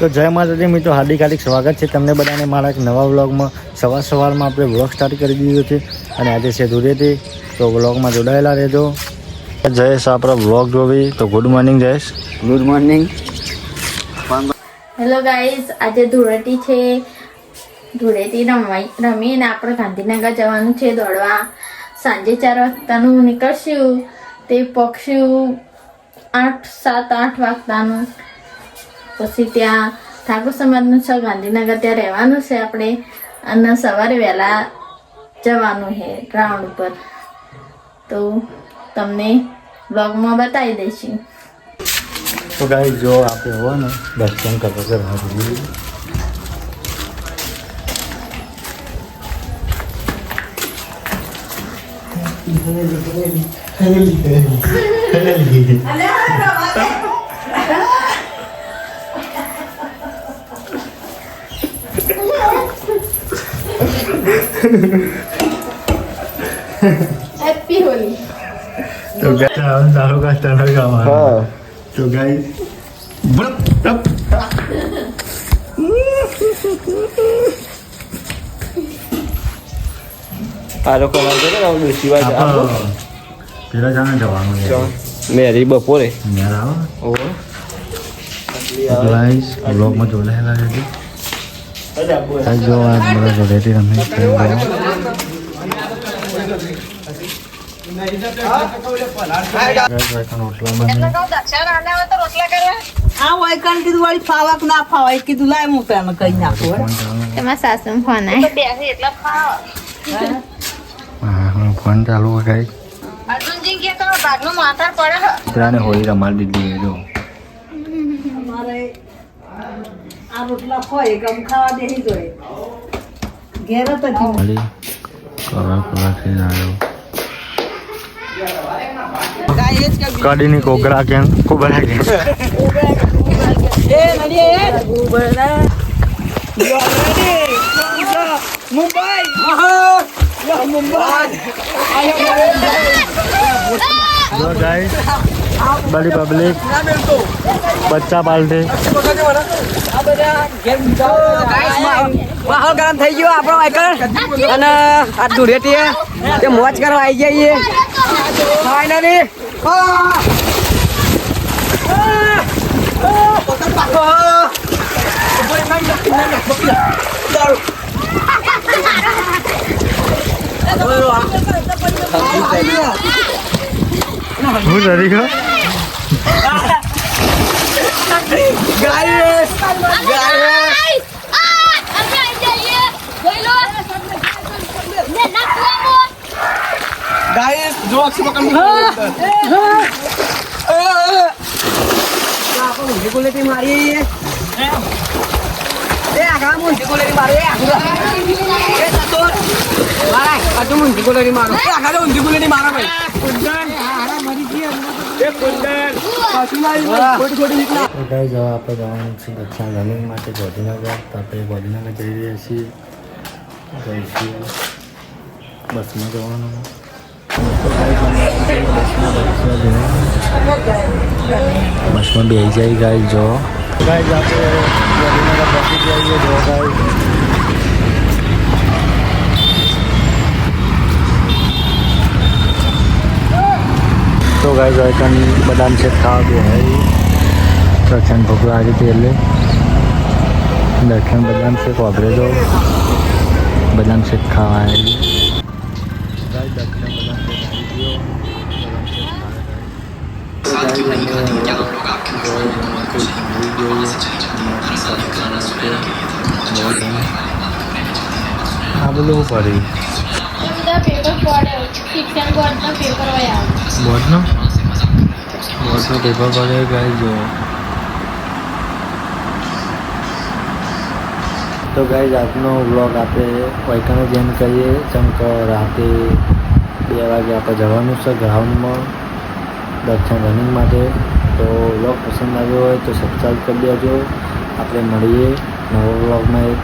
તો જય માતાજી મિત્રો, હાર્દિક સ્વાગત છે તમને બધાને મારા એક નવા વ્લોગમાં. સવારમાં આપણે વ્લોગ સ્ટાર્ટ કરી દીધો છે અને આજે છે ધૂળેટી, તો વ્લોગમાં જોડાયેલા રહેજો. જયેશ આપણો વ્લોગ જોવી તો good morning Jayesh. Good morning. Hello guys, આજે ધૂળેટી છે. ધૂળેટી રમીને આપણે ગાંધીનગર જવાનું છે દોડવા. સાંજે 4 વાગતાનું નીકળશું, તે પહોંચશું 7-8 વાગતાનું. પછી ત્યાં ઠાકોર સમાજનું છે ગાંધીનગર, ત્યાં રહેવાનું છે આપણે અને સવારે વહેલા જવાનું છે ગ્રાઉન્ડ ઉપર. તો તમને બ્લોગમાં બતાવી દઈશું. તો ગાઈસ જો આપણે હોય ને દર્શન કરવા જવાનું. હેપી હોલી. તો ગાઈસ ચાલો કા સ્ટાર્ટ કરવાનું. હા તો ગાઈસ આ લોકો પેલા જાણે જવાનું મેરી બપોરે ગાઈસ બ્લોગમાં જોડાયેલા રહેજો. જો આ બધા જોડેથી રમે તમારા સાસુ ફોન ફોન ચાલુ ગાઈ પેલાને હોળી રમાડી દીધી. જો કાઢીની કોકરા કેમ કોબરા કેમ बड़ी पब्लिक बच्चा पालते માહોલ ગરમ થઈ ગયો આપણો વાયકર અને આ ધૂળેટી તે મોજ કરવા આવી જઈએ ફાઇનલી. હું ડરી ગયો. મારી આપણે જવાનું છે દક્ષિણ રનિંગ માટે ગાંધીનગર. તો આપણે ગાંધીનગર જઈ રહ્યા છીએ. જઈશું બસમાં જવાનું. બસમાં બેસી જાય ગાય. જો ગાય આપણે ગાંધીનગર પહોંચી જઈએ. જો ગાય તો ગાય જોઈકન બદામ શેક ખાવા બે હોય દક્ષિણ ભોગવા આવી હતી એટલે દક્ષિણ બદામ શેક વાપરે તો બદામ શેક ખાવા આવી ગાય. દક્ષિણ બદામ શેક આ બધું પડી બોર્ડનો પેપર પડે ગાય. જો તો ગાઈઝ આજનો વ્લોગ આપણે વૈકાને જેમ કરીએ ચમક રાતે 2 વાગે આપણે જવાનું છે ગ્રાઉન્ડમાં દક્ષિણ રનિંગ માટે. તો વ્લોગ પસંદ આવ્યો હોય તો સબસ્ક્રાઈબ કરી દેજો. આપણે મળીએ નવો વ્લોગમાં એક